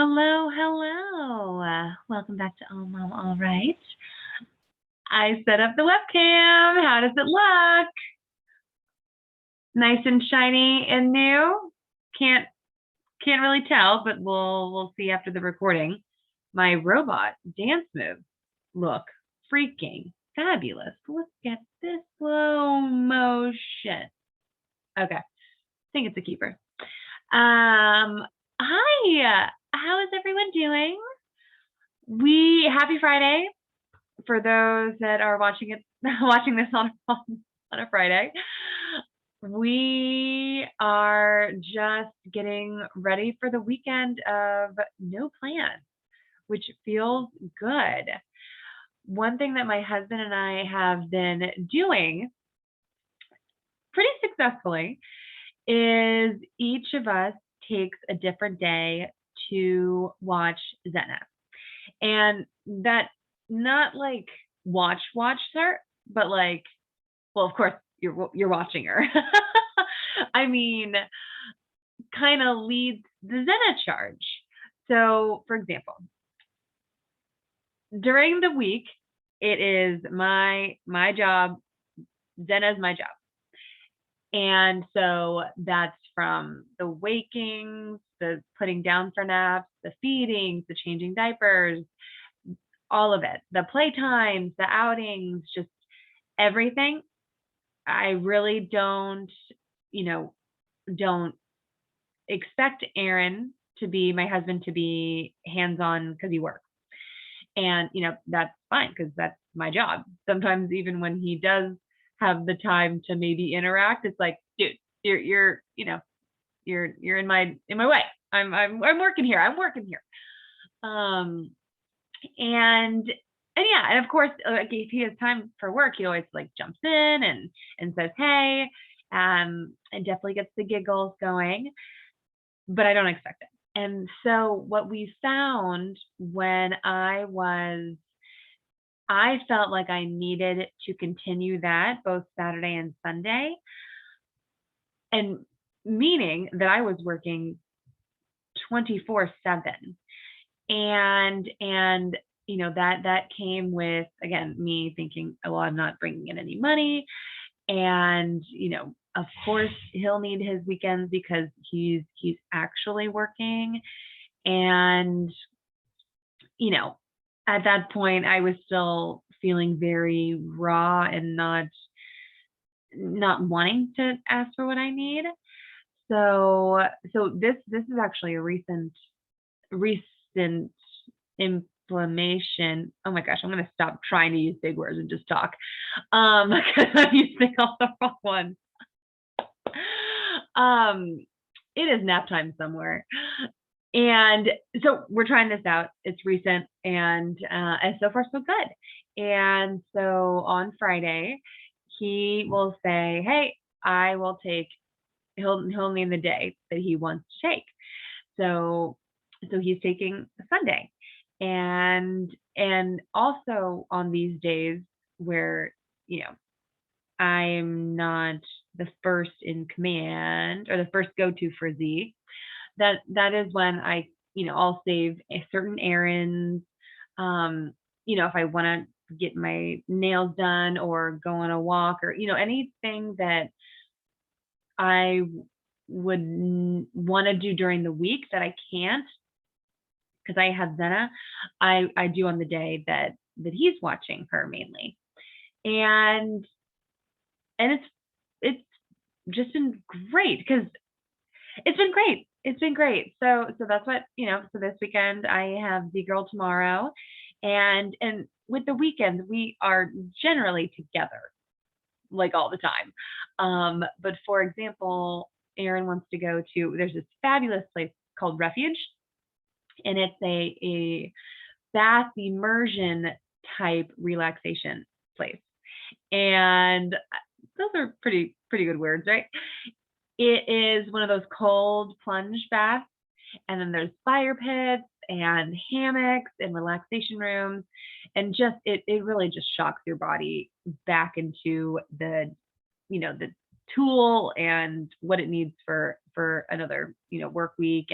Hello, hello. Welcome back to All Mom All Right. I set up the webcam. How does it look? Nice and shiny and new? Can't really tell, but we'll see after the recording. My robot dance moves look freaking fabulous. Look at this slow motion. Okay, I think it's a keeper. Hi. How is everyone doing? Happy Friday for those that are watching this on a Friday. We are just getting ready for the weekend of no plans, which feels good. One thing that my husband and I have been doing pretty successfully is each of us takes a different day to watch Zenna. And that not like watch her, but like, well, of course you're watching her. I mean, kind of leads the Zenna charge. So, for example, during the week, it is my job. Zenna's my job. And so that's from the wakings, the putting down for naps, the feedings, the changing diapers, all of it, the playtimes, the outings, just everything. I really don't expect my husband to be hands-on because he works. And, that's fine because that's my job. Sometimes even when he does have the time to maybe interact, it's like, dude, you're in my way. I'm working here. And yeah, and of course, if he has time for work, he always like jumps in and says, hey, and definitely gets the giggles going, but I don't expect it. And so what we found when I felt like I needed to continue that both Saturday and Sunday, and meaning that I was working 24/7. And that came with, again, me thinking, well, I'm not bringing in any money. And, of course he'll need his weekends because he's actually working. And, at that point I was still feeling very raw and not wanting to ask for what I need. So this is actually a recent inflammation. Oh my gosh, I'm going to stop trying to use big words and just talk because I'm using all the wrong ones. It is nap time somewhere. And so we're trying this out. It's recent and so far so good. And so on Friday, he will say, hey, he'll name the day that he wants to take. So he's taking Sunday. And also on these days where, I'm not the first in command or the first go-to for Z, that is when I'll save certain errands. If I want to get my nails done or go on a walk or, anything that I would want to do during the week that I can't because I have Zenna, I do on the day that he's watching her mainly. And it's just been great because it's been great. So that's what, so this weekend I have the girl tomorrow, and with the weekends we are generally together like all the time. But for example, Aaron wants to go to, there's this fabulous place called Refuge, and it's a bath immersion type relaxation place. And those are pretty good words, right? It is one of those cold plunge baths, and then there's fire pits and hammocks and relaxation rooms, and just it really just shocks your body back into the the tool and what it needs for another work week.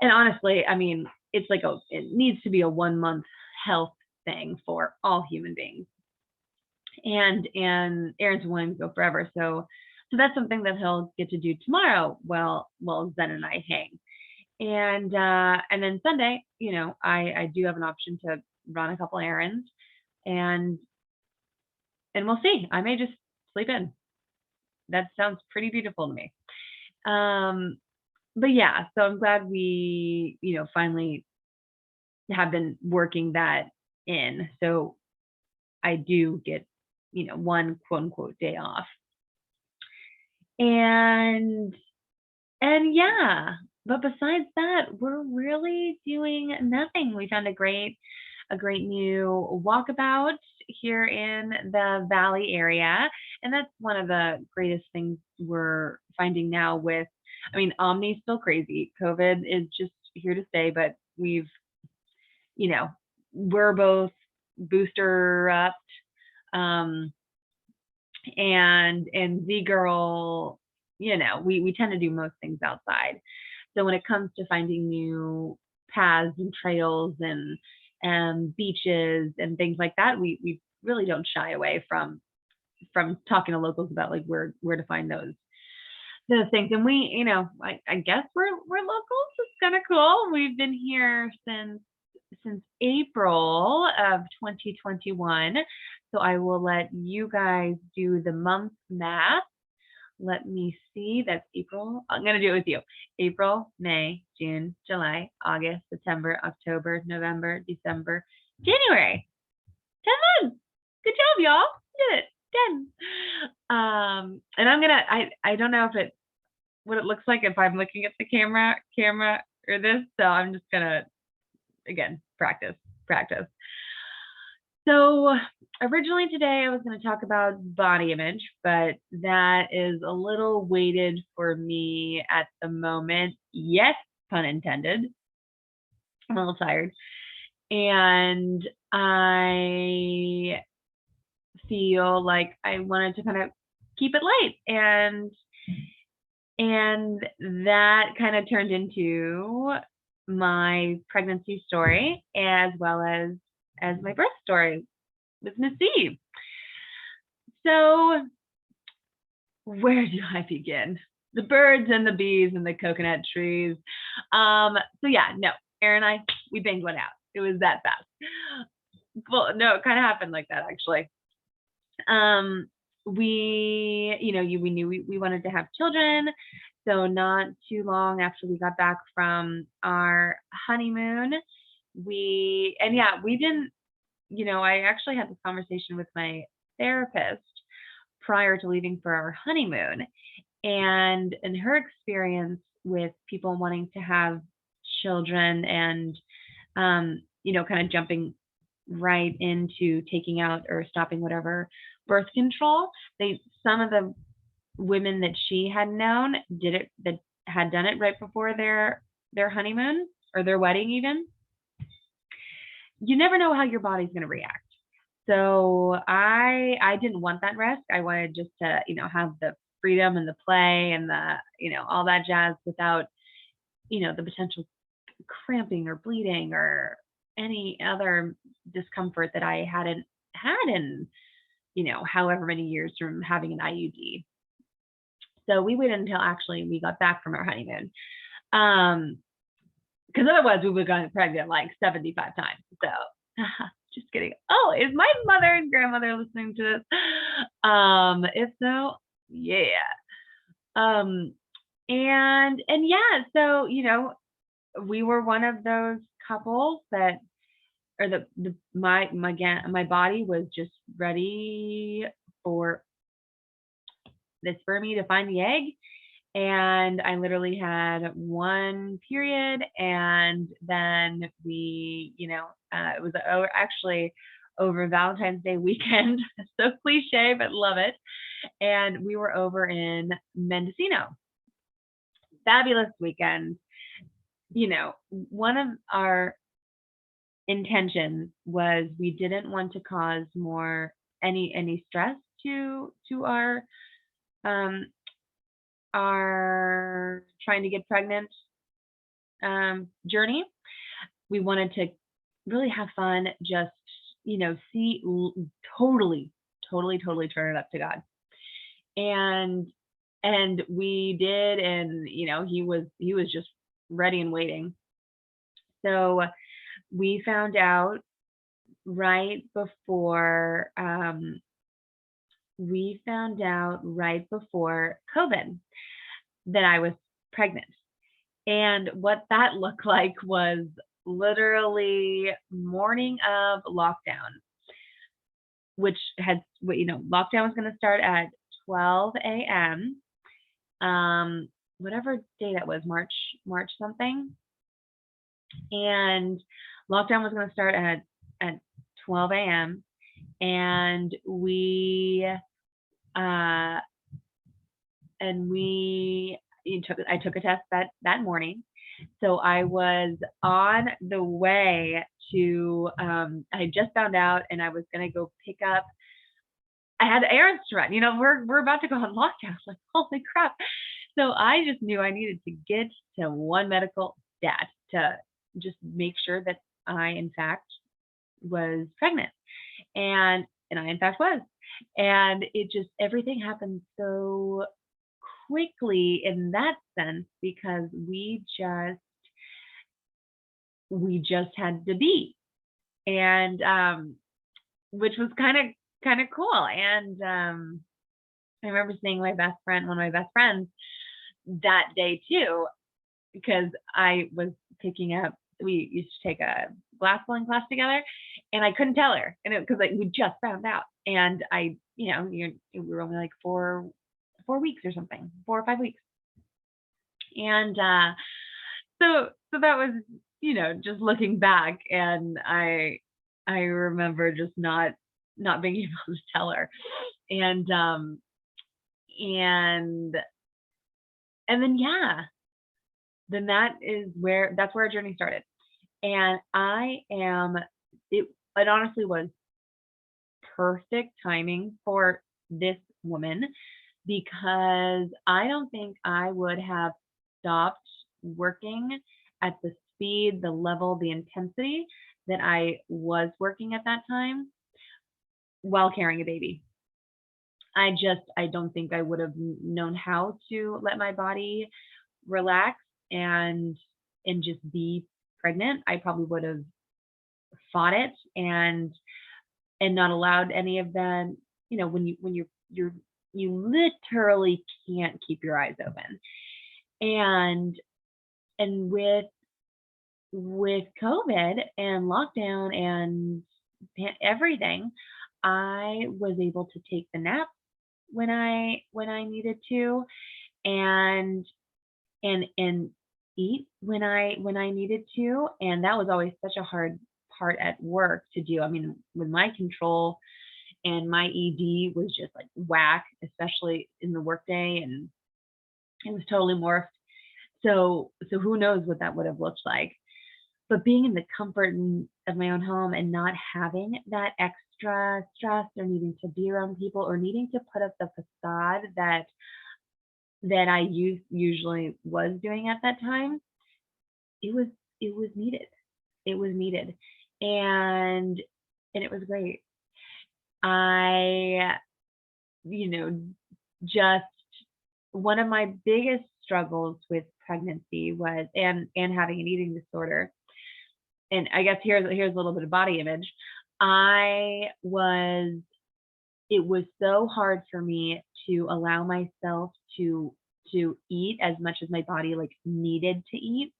And honestly, I mean, it's like it needs to be a 1 month health thing for all human beings. And Aaron's wanting to go forever, so that's something that he'll get to do tomorrow. While Zen and I hang, and then Sunday, I do have an option to run a couple errands, and we'll see. I may just sleep in. That sounds pretty beautiful to me. But yeah, so I'm glad we, finally have been working that in. So I do get, one quote unquote day off. And yeah, but besides that, we're really doing nothing. We found a great new walkabout here in the Valley area. And that's one of the greatest things we're finding now with, I mean, Omni's still crazy. COVID is just here to stay, but we're both booster upped. And Z Girl, we tend to do most things outside. So when it comes to finding new paths and trails and beaches and things like that, we really don't shy away from talking to locals about like where to find those things. And we, I guess we're locals. It's kind of cool. We've been here since April of 2021. So I will let you guys do the month math. Let me see. That's April. I'm going to do it with you. April, May, June, July, August, September, October, November, December, January. 10 months. Good job, y'all. You did it. 10. And I'm going to, I don't know what it looks like if I'm looking at the camera or this. So I'm just going to, again, practice. So originally today I was going to talk about body image, but that is a little weighted for me at the moment. Yes, pun intended. I'm a little tired. And I feel like I wanted to kind of keep it light, and that kind of turned into my pregnancy story as well as my birth story with Miss C. So where do I begin? The birds and the bees and the coconut trees. So yeah, no, Aaron and I, we banged one out. It was that fast. Well, no, it kind of happened like that actually. We knew we wanted to have children. So not too long after we got back from our honeymoon, we didn't, I actually had this conversation with my therapist prior to leaving for our honeymoon, and her experience with people wanting to have children and, kind of jumping right into taking out or stopping whatever birth control. Some of the women that she had known that had done it right before their honeymoon or their wedding even. You never know how your body's going to react. So I didn't want that risk. I wanted just to, have the freedom and the play and the, all that jazz without, the potential cramping or bleeding or any other discomfort that I hadn't had in, however many years from having an IUD. So we waited until actually we got back from our honeymoon. Because otherwise we would have gotten pregnant like 75 times. So just kidding. Oh, is my mother and grandmother listening to this? If so, yeah. And yeah, so we were one of those couples that, or my body was just ready for the spermie to find the egg. And I literally had one period, and then we, it was actually over Valentine's Day weekend. So cliche, but love it. And we were over in Mendocino. Fabulous weekend. One of our intentions was we didn't want to cause any stress to our trying to get pregnant journey. We wanted to really have fun, just, see, totally, totally, totally turn it up to God. And we did, and he was just ready and waiting. So we found out right before COVID that I was pregnant. And what that looked like was literally morning of lockdown, which had, lockdown was going to start at 12 a.m. Whatever day that was, March something. And lockdown was going to start at 12 a.m. And I took a test that morning. So I was on the way to, I had just found out, and I was going to go pick up, I had errands to run. We're about to go on lockdown. Like, holy crap. So I just knew I needed to get to one medical stat to just make sure that I, in fact, was pregnant. And I, in fact, was. And it just, everything happened so quickly in that sense, because we just had to be. And which was kind of cool. And I remember seeing one of my best friends that day too, because I was picking up, we used to take a glass blowing class together, and I couldn't tell her, and because we just found out, and we were only like 4 weeks or something, 4 or 5 weeks. And so that was, just looking back, and I remember just not being able to tell her. And then that's where our journey started. And it honestly was perfect timing for this woman, because I don't think I would have stopped working at the speed, the level, the intensity that I was working at that time while carrying a baby. I don't think I would have known how to let my body relax and just be pregnant. I probably would have fought it and not allowed any of that. When you literally can't keep your eyes open. And with COVID and lockdown and everything, I was able to take the nap when I needed to, and eat when I needed to. And that was always such a hard part at work to do. I mean, with my control and my ED was just like whack, especially in the workday, and it was totally morphed. So who knows what that would have looked like. But being in the comfort of my own home and not having that extra stress or needing to be around people or needing to put up the facade that I usually was doing at that time, it was needed. It was needed. And it was great. I, just one of my biggest struggles with pregnancy was, and having an eating disorder. And I guess here's a little bit of body image. It was so hard for me to allow myself to eat as much as my body like needed to eat,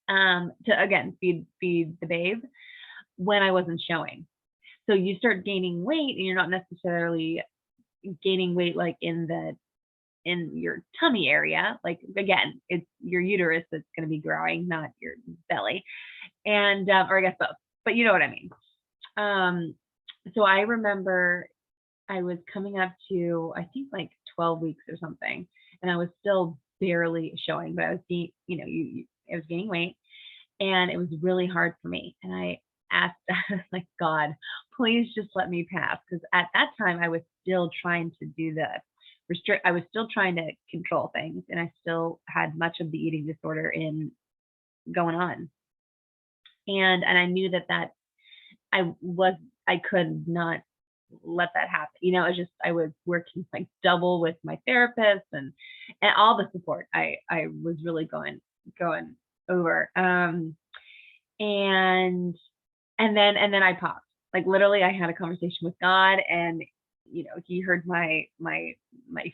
to again feed the babe, when I wasn't showing. So you start gaining weight, and you're not necessarily gaining weight like in your tummy area. Like, again, it's your uterus that's going to be growing, not your belly. And or I guess both, but you know what I mean. So I remember I was coming up to, I think, like 12 weeks or something, and I was still barely showing, but I was I was gaining weight, and it was really hard for me. And I asked, like, God, please just let me pass, because at that time I was still trying to do I was still trying to control things, and I still had much of the eating disorder in going on. And I knew that I could not let that happen. You know, I was working like double with my therapist and all the support I was really going over. And then I popped. Like literally I had a conversation with God, and you know, he heard my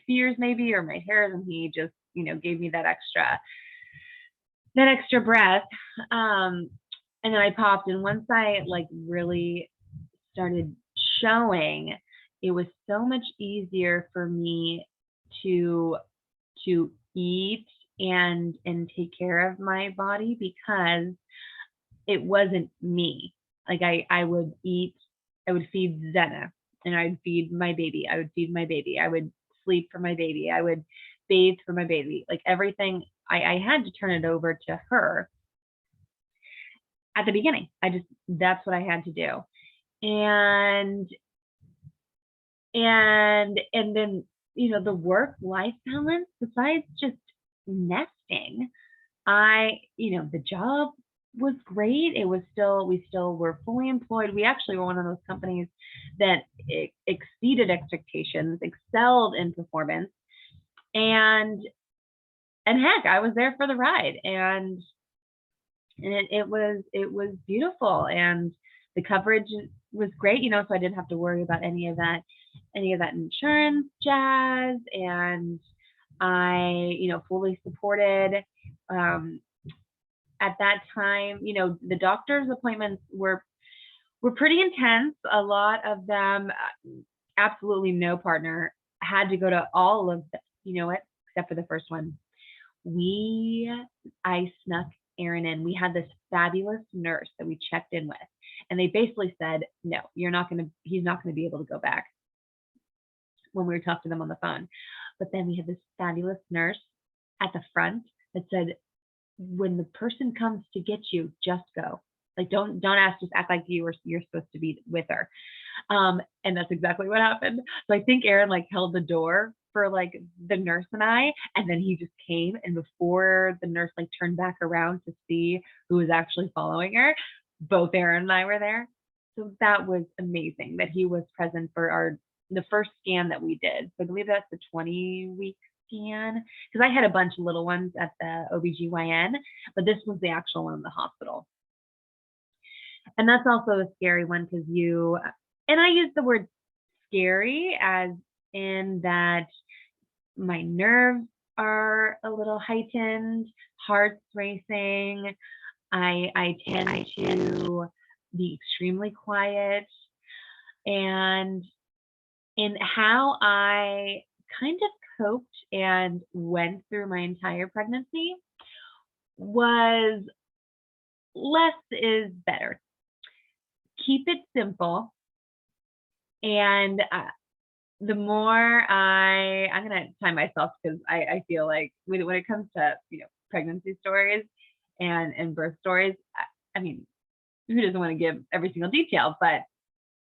fears maybe, or my hairs, and he just, you know, gave me that extra breath. And then I popped, and once I like really started showing, it was so much easier for me to eat and take care of my body, because it wasn't me. Like I would feed Zenna, and I'd feed my baby. I would feed my baby. I would sleep for my baby. I would bathe for my baby. Like everything, I had to turn it over to her at the beginning. That's what I had to do. And then, you know, the work-life balance, besides just nesting, you know, the job was great. We still were fully employed. We actually were one of those companies that exceeded expectations, excelled in performance, and heck, I was there for the ride, and it was beautiful, and the coverage was great, you know, so I didn't have to worry about any of that insurance jazz, and I, you know, fully supported. At that time, you know, the doctor's appointments were pretty intense. A lot of them, absolutely no partner, had to go to all of them, you know what, except for the first one. I snuck Aaron in. We had this fabulous nurse that we checked in with, and they basically said, no, he's not going to be able to go back, when we were talking to them on the phone. But then we had this fabulous nurse at the front that said, when the person comes to get you, just go. Like, don't ask, just act like you're supposed to be with her. And that's exactly what happened. So I think Aaron like held the door for like the nurse and I, and then he just came, and before the nurse like turned back around to see who was actually following her, both Aaron and I were there. So that was amazing that he was present for the first scan that we did. So I believe that's the 20-week scan, because I had a bunch of little ones at the OBGYN, but this was the actual one in the hospital. And that's also a scary one, because and I use the word scary as in that my nerves are a little heightened, heart's racing. I tend to be extremely quiet, and in how I kind of coped and went through my entire pregnancy was less is better. Keep it simple. And the more I'm going to time myself, because I feel like when it comes to, you know, pregnancy stories and birth stories, I mean, who doesn't want to give every single detail, but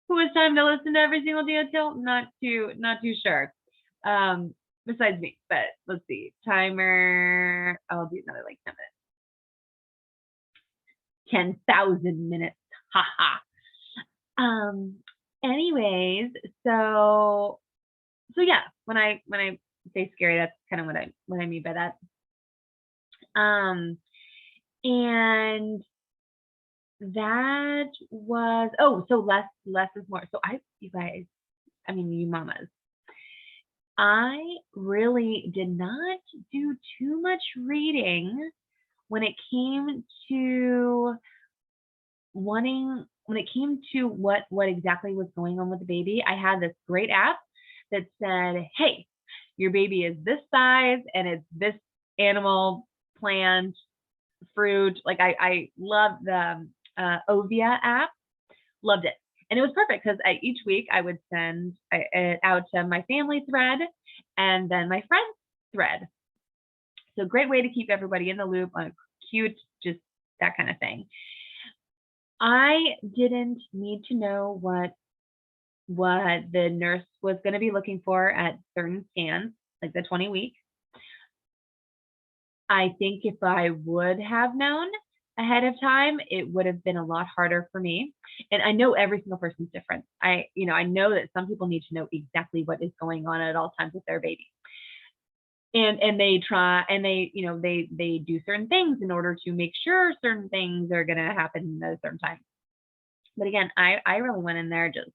who has time to listen to every single detail? Not too sure. Besides me, but let's see. Timer, I'll do another like 10 minutes. 10,000 minutes. Haha. Anyways, so yeah, when I say scary, that's kind of what I mean by that. And that was, so less is more. So you guys, I mean, you mamas, I really did not do too much reading when it came to what exactly was going on with the baby. I had this great app that said, hey, your baby is this size and it's this animal, plant, fruit. Like I love the Ovia app, loved it. And it was perfect, because each week I would send it out to my family thread and then my friends thread. So great way to keep everybody in the loop on a cute, just that kind of thing. I didn't need to know what the nurse was going to be looking for at certain scans, like the 20-week. I think if I would have known, ahead of time, it would have been a lot harder for me. And I know every single person's different. I know that some people need to know exactly what is going on at all times with their baby. And they try and they do certain things in order to make sure certain things are going to happen at a certain time. But again, I really went in there just,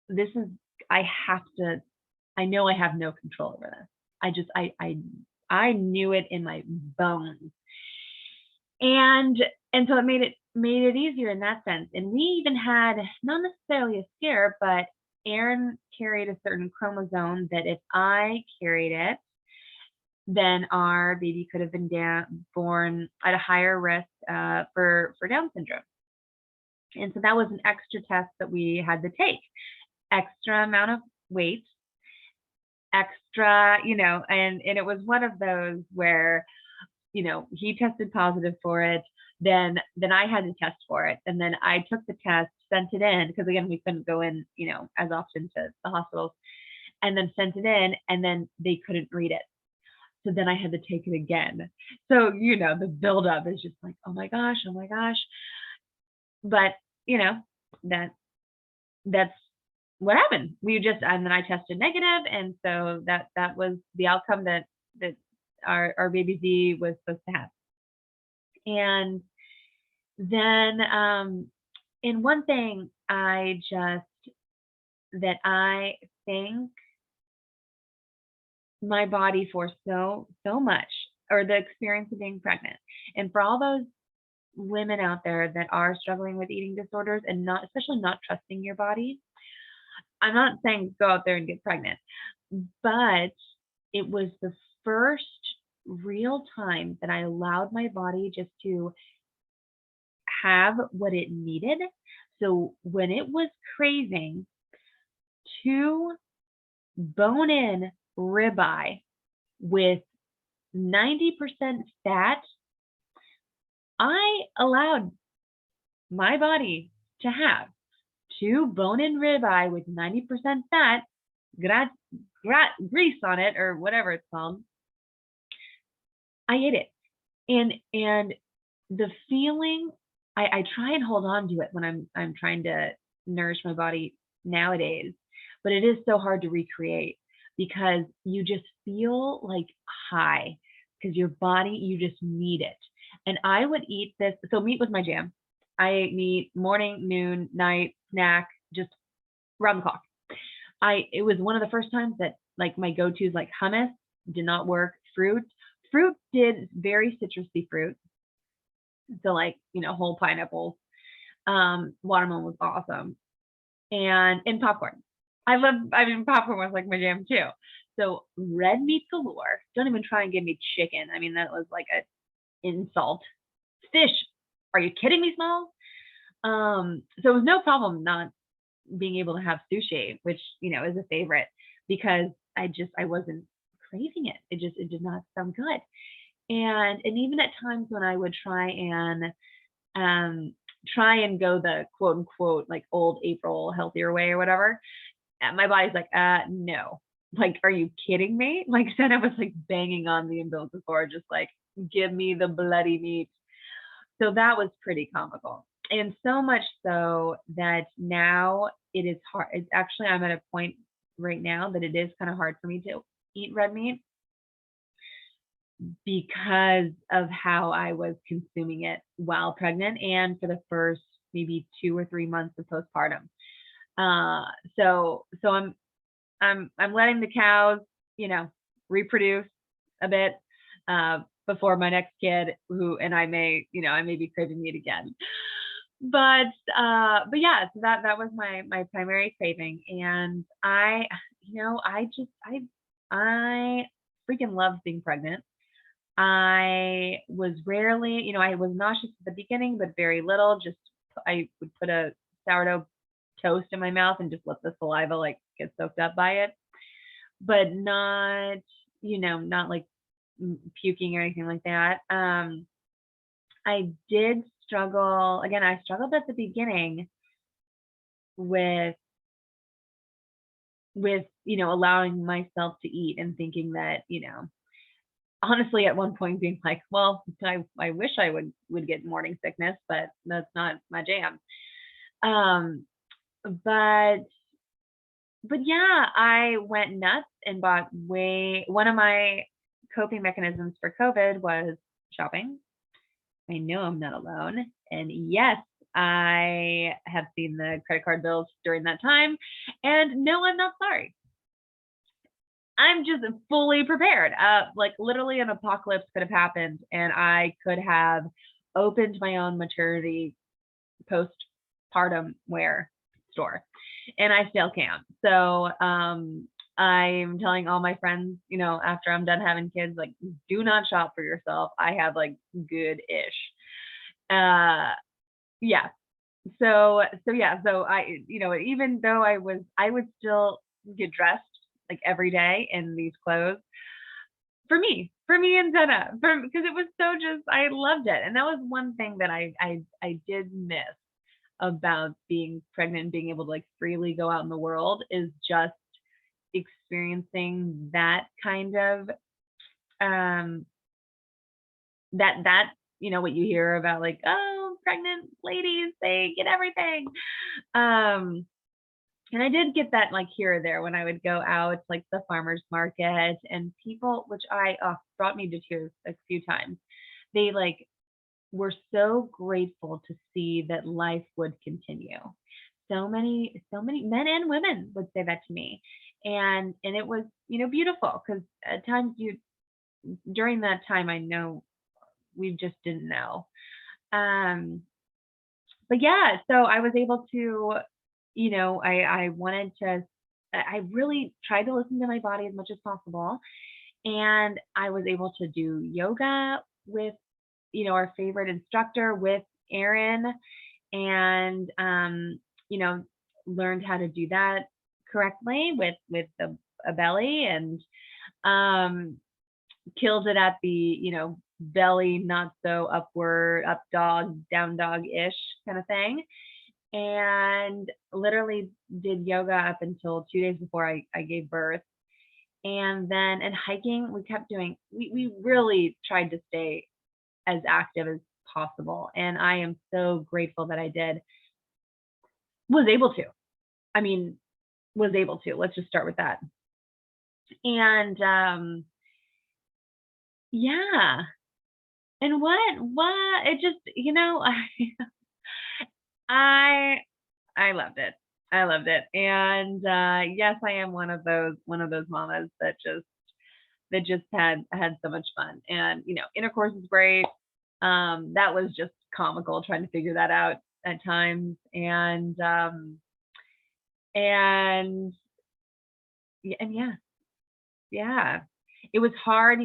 this is, I have to, I know I have no control over this. I knew it in my bones. And so it made it easier in that sense. And we even had not necessarily a scare, but Aaron carried a certain chromosome that if I carried it, then our baby could have been born at a higher risk for Down syndrome. And so that was an extra test that we had to take. Extra amount of weight, extra, and it was one of those where, he tested positive for it. Then I had to test for it. And then I took the test, sent it in, because again, we couldn't go in, as often to the hospitals, and then sent it in, and then they couldn't read it. So then I had to take it again. So, the buildup is just like, oh my gosh. But, that's what happened. And then I tested negative, and so that was the outcome that our baby Z was supposed to have. And then, in one thing, I thank my body for so much, or the experience of being pregnant, and for all those women out there that are struggling with eating disorders and especially not trusting your body. I'm not saying go out there and get pregnant, but it was the first real time that I allowed my body just to have what it needed. So when it was craving 2 bone-in ribeye with 90% fat, I allowed my body to have 2 bone-in ribeye with 90% fat, grease on it, or whatever it's called. I ate it. And the feeling, I try and hold on to it when I'm trying to nourish my body nowadays, but it is so hard to recreate because you just feel like high, because your body, you just need it. And I would eat this. So meat was my jam. I ate meat morning, noon, night, snack, just round the clock. It was one of the first times that like my go-tos, like hummus, did not work. Fruit did, very citrusy fruit. So like, whole pineapples. Watermelon was awesome. And popcorn. Popcorn was like my jam too. So red meat galore. Don't even try and give me chicken. I mean, that was like an insult. Fish. Are you kidding me, Smalls? So it was no problem not being able to have sushi, which, is a favorite, because I wasn't craving it. It did not sound good. And even at times when I would try and go the quote unquote like old April healthier way or whatever, my body's like, no. Like, are you kidding me? Like, Zenna was like banging on the umbilical cord, just like, give me the bloody meat. So that was pretty comical. And so much so that now it is hard. It's actually, I'm at a point right now that it is kind of hard for me to eat red meat because of how I was consuming it while pregnant and for the first maybe 2 or 3 months of postpartum. So I'm letting the cows, reproduce a bit before my next kid, and I may be craving meat again. But yeah, so that was my primary craving, and I freaking loved being pregnant. I was rarely, I was nauseous at the beginning, but very little. Just I would put a sourdough toast in my mouth and just let the saliva like get soaked up by it, but not like puking or anything like that. I did struggle again. I struggled at the beginning with allowing myself to eat and thinking that honestly at one point being like, well, I wish I would get morning sickness, but that's not my jam. Um, but yeah, I went nuts and bought one of my coping mechanisms for COVID was shopping. I know I'm not alone. And yes, I have seen the credit card bills during that time. And no, I'm not sorry. I'm just fully prepared. Like literally an apocalypse could have happened and I could have opened my own maternity postpartum wear store and I still can. So I'm telling all my friends, after I'm done having kids, like, do not shop for yourself. I have like good-ish. Yeah. So yeah. So I, even though I would still get dressed like every day in these clothes for me and Zenna, because it was so I loved it. And that was one thing that I did miss about being pregnant and being able to like freely go out in the world is just experiencing that kind of that what you hear about, like, oh, pregnant ladies, they get everything. And I did get that like here or there when I would go out like the farmers market, and people, which brought me to tears a few times, they like were so grateful to see that life would continue. So many men and women would say that to me. And it was, beautiful, because at times during that time, I know we just didn't know. But yeah, so I was able to, I wanted to, I really tried to listen to my body as much as possible. And I was able to do yoga with, our favorite instructor, with Erin, and, learned how to do that correctly with a belly, and killed it at the, belly, not so upward, up dog, down dog-ish kind of thing. And literally did yoga up until 2 days before I gave birth. And then in hiking, we kept doing, we really tried to stay as active as possible. And I am so grateful that I was able to. Let's just start with that. And yeah. And what it just, I loved it. I loved it. And yes, I am one of those mamas that just had so much fun. And intercourse is great. That was just comical trying to figure that out at times. And yeah, it was hard.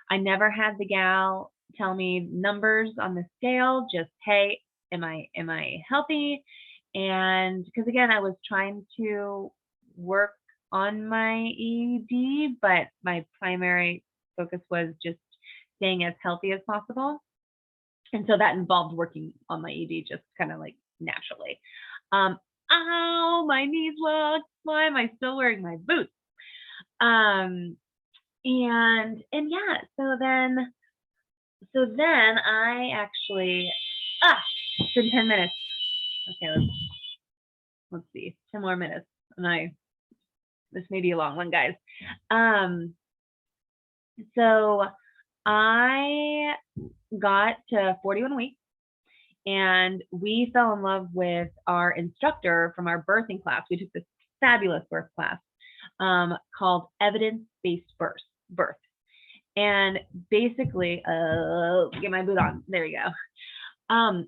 I never had the gal tell me numbers on the scale, just, hey, am I healthy? And because again, I was trying to work on my ED, but my primary focus was just staying as healthy as possible. And so that involved working on my ED just kind of like naturally. Ow, my knees look. Why am I still wearing my boots? And yeah, so then I actually, it's been 10 minutes. Okay, let's see, 10 more minutes. And this may be a long one, guys. So I got to 41 weeks and we fell in love with our instructor from our birthing class. We took this fabulous birth class called evidence-based birth. And basically, get my boot on. There you go.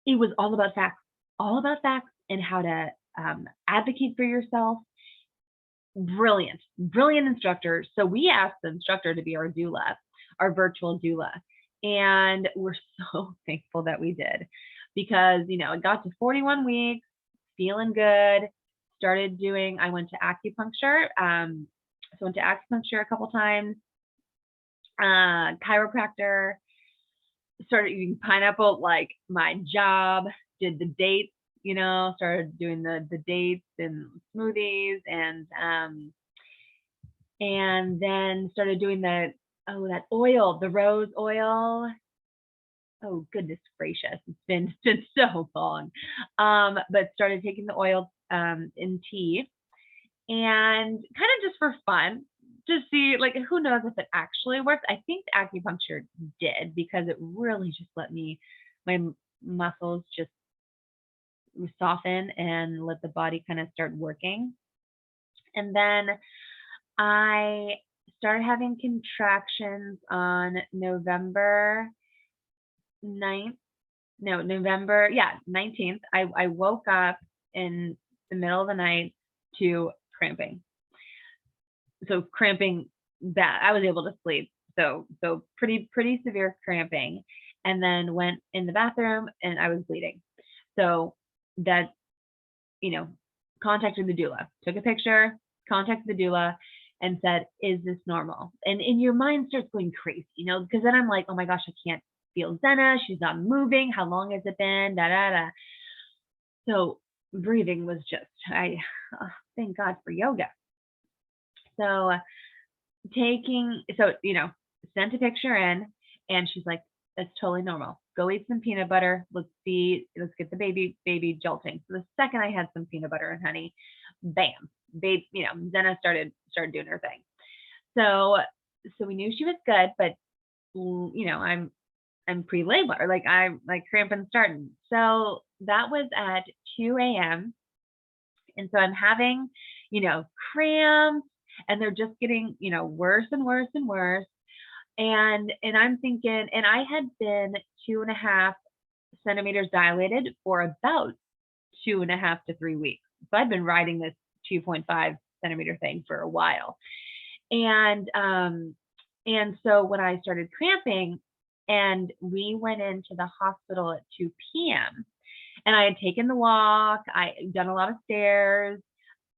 It was all about facts and how to advocate for yourself. Brilliant instructor. So we asked the instructor to be our doula, our virtual doula. And we're so thankful that we did, because, it got to 41 weeks, feeling good, I went to acupuncture. So I went to acupuncture a couple times, chiropractor, started eating pineapple like my job, did the dates, started doing the dates and smoothies, and and then started doing that oil, the rose oil. Oh, goodness gracious, it's been so long. But started taking the oil in tea, and kind of just for fun to see, like, who knows if it actually works. I think the acupuncture did, because it really just let my muscles just soften and let the body kind of start working. And then I started having contractions on November 9th. No, November, yeah, 19th. I woke up in the middle of the night to cramping. So cramping that I was able to sleep. So pretty severe cramping, and then went in the bathroom and I was bleeding. So that, contacted the doula, took a picture, contacted the doula, and said, "Is this normal?" And in your mind starts going crazy, because then I'm like, "Oh my gosh, I can't feel Zenna. She's not moving. How long has it been?" Da da da. So breathing was just, thank God for yoga. So sent a picture in, and she's like, "It's totally normal. Go eat some peanut butter. Let's get the baby jolting." So the second I had some peanut butter and honey, bam, Zenna started doing her thing. So we knew she was good, but I'm pre-labor, like I'm like cramping starting. So that was at 2 a.m. And so I'm having, cramps, and they're just getting, worse and worse and worse. And I'm thinking, and I had been 2.5 centimeters dilated for about 2.5 to 3 weeks. So I've been riding this 2.5 centimeter thing for a while. And so when I started cramping, and we went into the hospital at 2 p.m., and I had taken the walk, I had done a lot of stairs,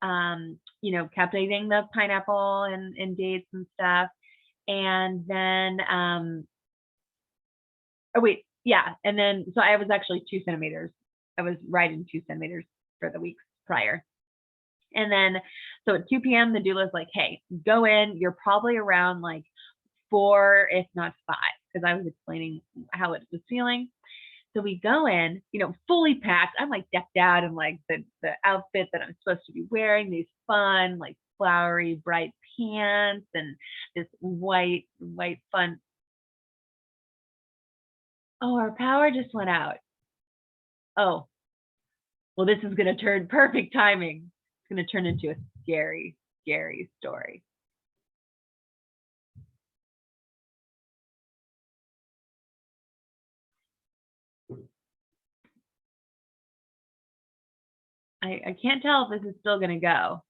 kept eating the pineapple and dates and stuff. And then, and then, so I was actually 2 centimeters. I was riding 2 centimeters for the weeks prior. And then, so at 2 p.m., the doula's like, "Hey, go in. You're probably around like 4, if not 5, because I was explaining how it was feeling." So we go in, fully packed. I'm like decked out in like the outfit that I'm supposed to be wearing, these fun, like flowery, bright pants, and this white fun. Oh, our power just went out. Oh, well, this is going to turn perfect timing. It's going to turn into a scary, scary story. I can't tell if this is still going to go.